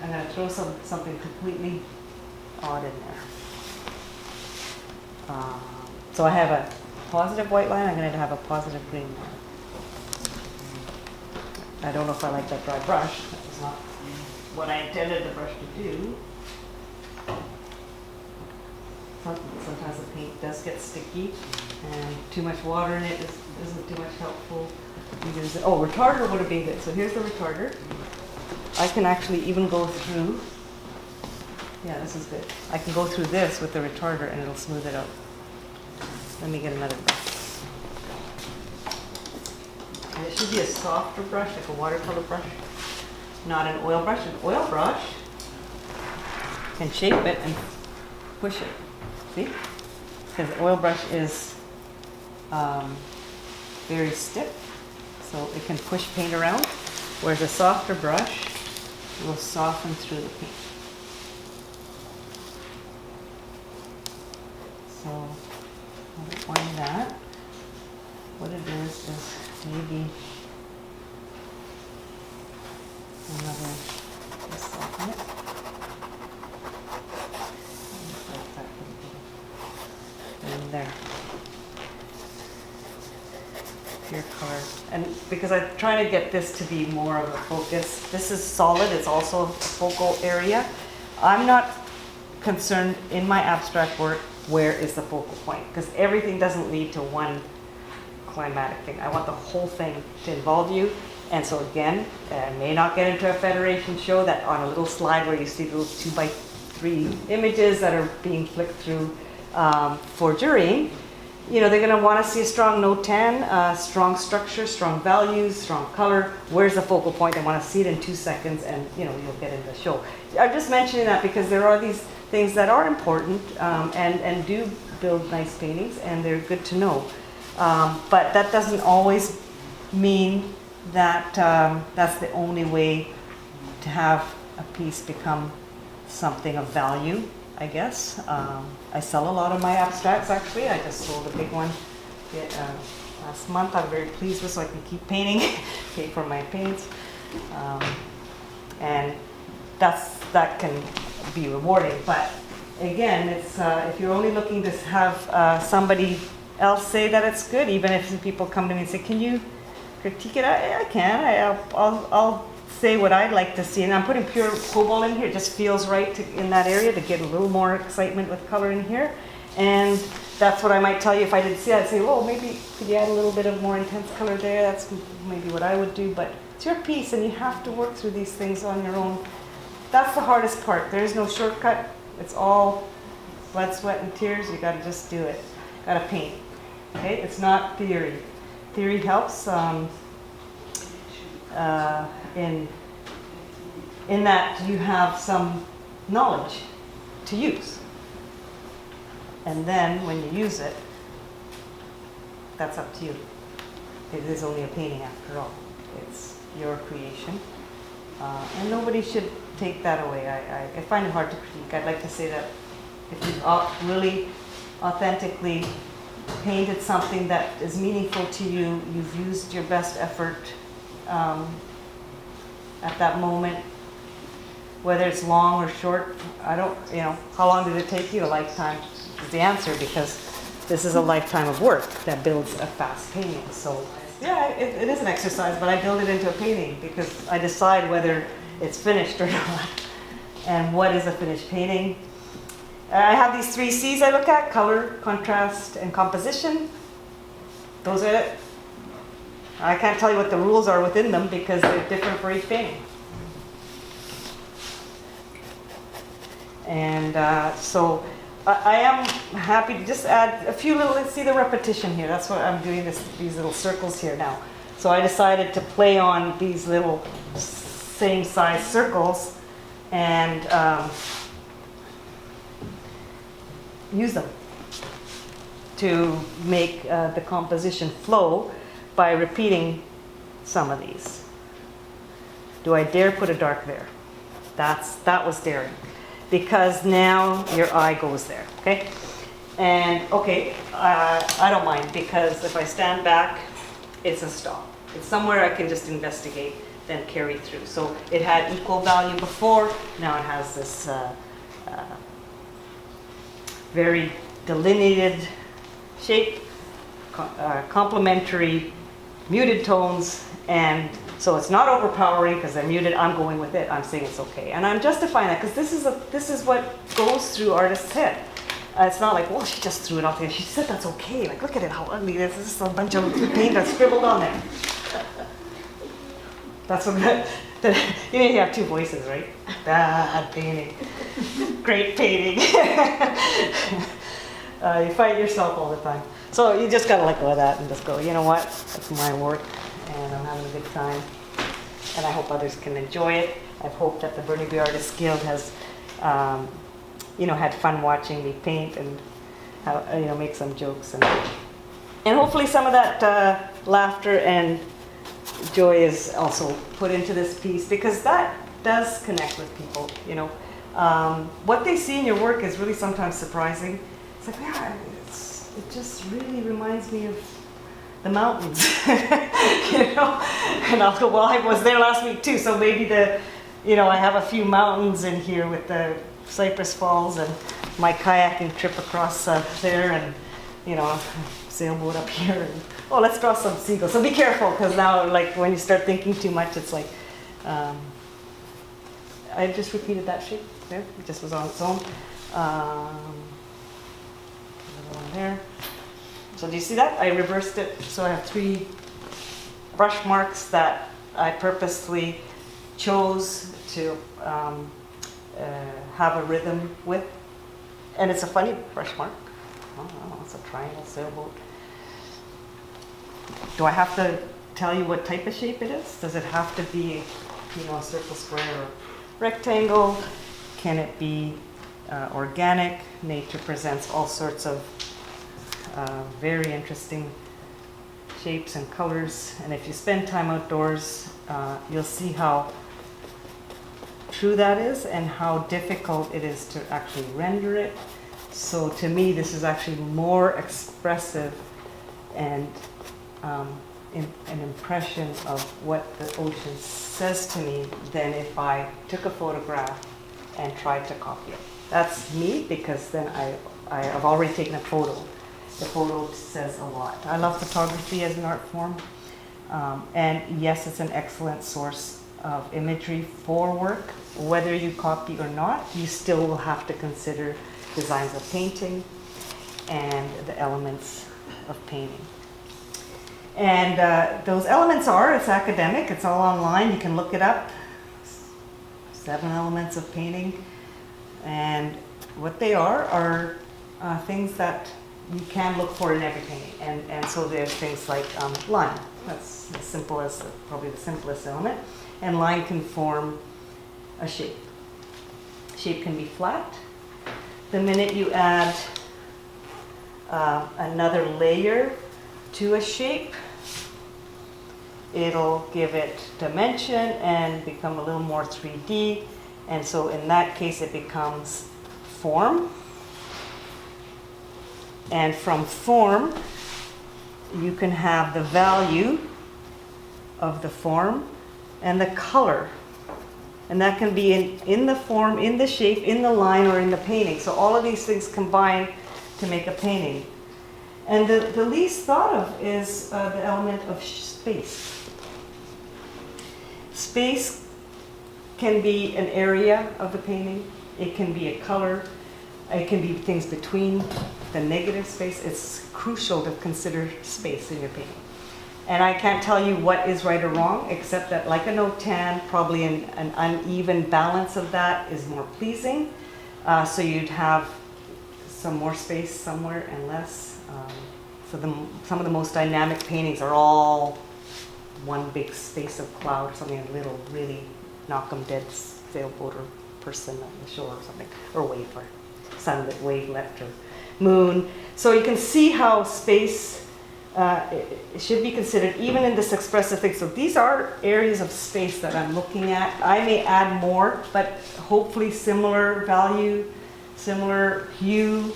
I'm gonna throw something completely odd in there. So I have a positive white line, I'm gonna have a positive green line. I don't know if I like that dry brush. That was not what I intended the brush to do. Sometimes the paint does get sticky, and too much water in it isn't too much helpful. Retarder would have been good. So here's the retarder. I can actually even go through, yeah, this is good. I can go through this with the retarder and it'll smooth it out. Let me get another brush. And it should be a softer brush, like a watercolor brush, not an oil brush. An oil brush can shape it and push it. See? Because the oil brush is very stiff, so it can push paint around, whereas a softer brush will soften through the paint. So I'll find that. What it is maybe another, just soften it. And there. Pure color. And because I'm trying to get this to be more of a focus, this is solid, it's also a focal area. I'm not concerned in my abstract work where is the focal point, because everything doesn't lead to one climatic thing. I want the whole thing to involve you. And so again, I may not get into a Federation show that on a little slide where you see those 2x3 images that are being flicked through for jurying. You know, they're going to want to see a strong no tan, strong structure, strong values, strong color. Where's the focal point? They want to see it in 2 seconds, and you know, you'll get into the show. I'm just mentioning that because there are these things that are important and do build nice paintings, and they're good to know. But that doesn't always mean that that's the only way to have a piece become something of value, I guess. I sell a lot of my abstracts, actually. I just sold a big one last month. I'm very pleased with, so I can keep painting, pay for my paints. And that can be rewarding. But again, it's if you're only looking to have somebody else say that it's good, even if people come to me and say, can you critique it? I can. I'll say what I'd like to see. And I'm putting pure cobalt in here. It just feels right in that area to get a little more excitement with color in here. And that's what I might tell you if I didn't see it. I'd say, well, maybe could you add a little bit of more intense color there? That's maybe what I would do. But it's your piece, and you have to work through these things on your own. That's the hardest part. There is no shortcut. It's all blood, sweat, and tears. You got to just do it. Got to paint. Okay? It's not theory. Theory helps in that you have some knowledge to use. And then when you use it, that's up to you. It is only a painting after all. It's your creation. And nobody should take that away. I find it hard to critique. I'd like to say that if you've really authentically painted something that is meaningful to you, you've used your best effort at that moment, whether it's long or short. I don't, how long did it take you? A lifetime is the answer, because this is a lifetime of work that builds a fast painting. So yeah, it is an exercise, but I build it into a painting because I decide whether it's finished or not. And what is a finished painting? I have these 3 C's I look at: color, contrast, and composition. Those are it. I can't tell you what the rules are within them because they're different for each painting. And so I am happy to just add a few little, let's see the repetition here. That's what I'm doing, these little circles here now. So I decided to play on these little same size circles and use them to make the composition flow by repeating some of these. Do I dare put a dark there? That was daring, because now your eye goes there, okay? And okay, I don't mind, because if I stand back, it's a stop. It's somewhere I can just investigate. then carried through. So it had equal value before, now it has this very delineated shape, complementary, muted tones, and so it's not overpowering because they're muted. I'm going with it. I'm saying it's okay, and I'm justifying that because this is what goes through artists' head. It's not like, well, she just threw it out there. She said that's okay. Like, look at it, how ugly this is. Just a bunch of paint that's scribbled on there. That's what you need to have two voices, right? Bad painting, great painting. You fight yourself all the time. So you just gotta let go of that and just go, you know what? That's my work, and I'm having a good time, and I hope others can enjoy it. I hope that the Burnaby Artists Guild has, had fun watching me paint and make some jokes and hopefully some of that laughter and joy is also put into this piece, because that does connect with people. What they see in your work is really sometimes surprising. It's like, yeah, it just really reminds me of the mountains, And I'll go, well, I was there last week too, so maybe I have a few mountains in here with the Cypress Falls and my kayaking trip across there, and sailboat up here. And, oh, let's draw some seagulls. So be careful, because now, like, when you start thinking too much, it's like, I just repeated that shape there. It just was on its own. Another one there. So do you see that? I reversed it. So I have 3 brush marks that I purposely chose to have a rhythm with. And it's a funny brush mark. Oh, it's a triangle sailboat. Do I have to tell you what type of shape it is? Does it have to be, a circle, square, or rectangle? Can it be organic? Nature presents all sorts of very interesting shapes and colors. And if you spend time outdoors, you'll see how true that is and how difficult it is to actually render it. So to me, this is actually more expressive and an impression of what the ocean says to me than if I took a photograph and tried to copy it. That's me, because then I have already taken a photo. The photo says a lot. I love photography as an art form. And yes, it's an excellent source of imagery for work. Whether you copy or not, you still will have to consider designs of painting and the elements of painting. And those elements it's academic, it's all online, you can look it up. 7 elements of painting. And what they are things that you can look for in every painting. And so there's things like line. That's as simple as probably the simplest element. And line can form a shape. Shape can be flat. The minute you add another layer to a shape, it'll give it dimension and become a little more 3D. And so in that case, it becomes form. And from form, you can have the value of the form and the color. And that can be in the form, in the shape, in the line, or in the painting. So all of these things combine to make a painting. And the least thought of is the element of space. Space can be an area of the painting. It can be a color. It can be things between the negative space. It's crucial to consider space in your painting. And I can't tell you what is right or wrong, except that, like a no-tan, probably an uneven balance of that is more pleasing. So you'd have some more space somewhere and less. Some of the most dynamic paintings are all one big space of cloud, or something, a little really knock 'em dead sailboat or person on the shore or something, or wave, or sunlit wave left, or moon. So you can see how space it should be considered even in this expressive thing. So these are areas of space that I'm looking at. I may add more, but hopefully similar value, similar hue.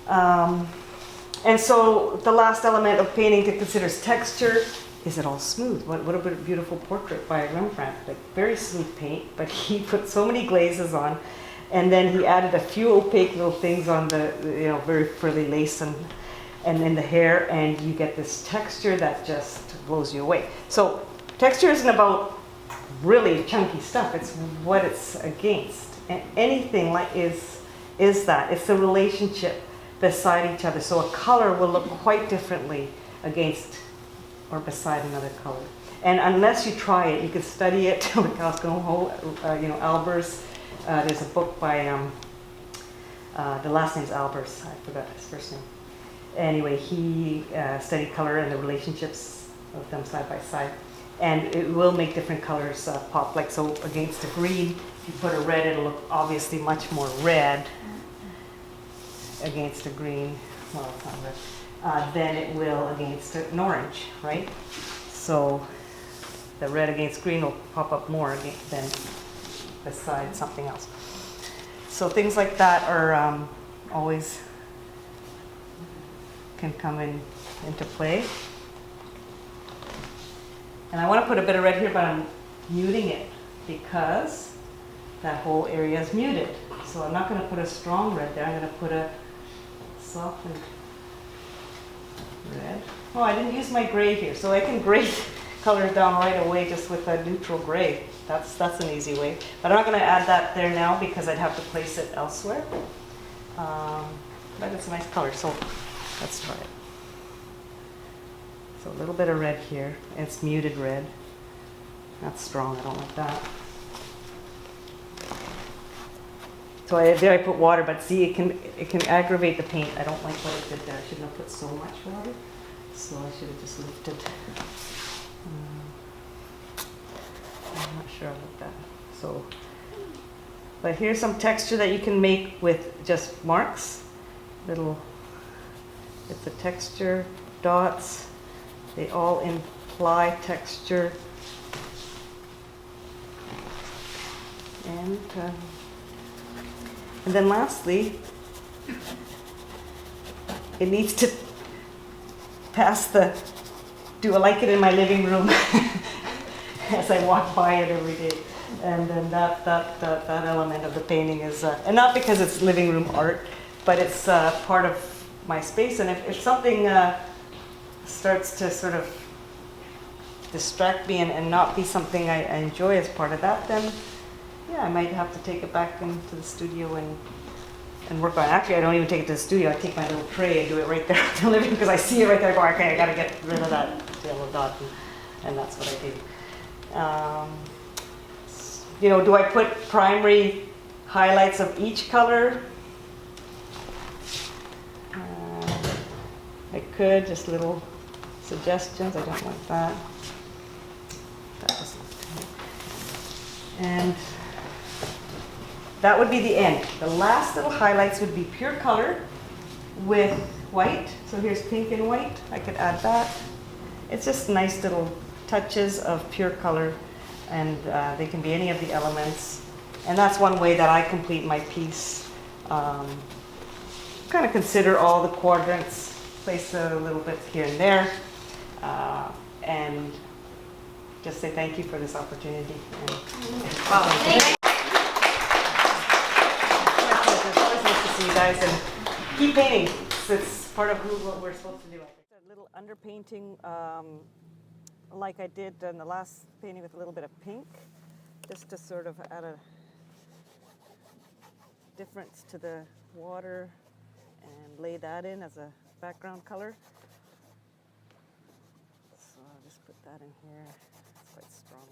And so the last element of painting to consider is texture. is it all smooth? What a beautiful portrait by Rembrandt. Like very smooth paint, but he put so many glazes on, and then he added a few opaque little things on the, you know, very frilly lace and in the hair, and you get this texture that just blows you away. So texture isn't about really chunky stuff, it's what it's against. And anything like is that. It's the relationship beside each other. So a color will look quite differently against or beside another color. And unless you try it, you can study it till the cows come home. You know, Albers, there's a book by, the last name's Albers, I forgot his first name. Anyway, he studied color and the relationships of them side by side. And it will make different colors pop. Like, so against a green, if you put a red, it'll look obviously much more red against a green. Well, it's not red. Then it will against an orange, right? So the red against green will pop up more than beside something else. So things like that are always can come into play. And I want to put a bit of red here, but I'm muting it because that whole area is muted. So I'm not going to put a strong red there. I'm going to put a softened red. Oh, I didn't use my gray here, so I can gray color down right away just with a neutral gray. That's an easy way. But I'm not going to add that there now because I'd have to place it elsewhere. But it's a nice color, so let's try it. So a little bit of red here. It's muted red. That's strong. I don't like that. So there I put water, but see, it can aggravate the paint. I don't like what it did there. I shouldn't have put so much water. So I should have just lifted. I'm not sure about that. So, but here's some texture that you can make with just marks. Little, it's the texture dots. They all imply texture. And then lastly, it needs to pass the, do I like it in my living room as I walk by it every day. And then that element of the painting is, and not because it's living room art, but it's part of my space. And if something starts to sort of distract me and not be something I enjoy as part of that, then yeah, I might have to take it back into the studio and work on it. Actually, I don't even take it to the studio. I take my little tray and do it right there in the living room because I see it right there. I go, okay, I got to get rid of that yellow dot, and that's what I do. You know, do I put primary highlights of each color? I could, just little suggestions. I don't like that. And that would be the end. The last little highlights would be pure color with white. So here's pink and white. I could add that. It's just nice little touches of pure color, and they can be any of the elements. And that's one way that I complete my piece. Kind of consider all the quadrants, place a little bit here and there, and just say thank you for this opportunity. And, wow. It's always nice to see you guys, and keep painting. It's part of what we're supposed to do. A little underpainting, like I did in the last painting with a little bit of pink, just to sort of add a difference to the water and lay that in as a background color. So I'll just put that in here. It's quite strong.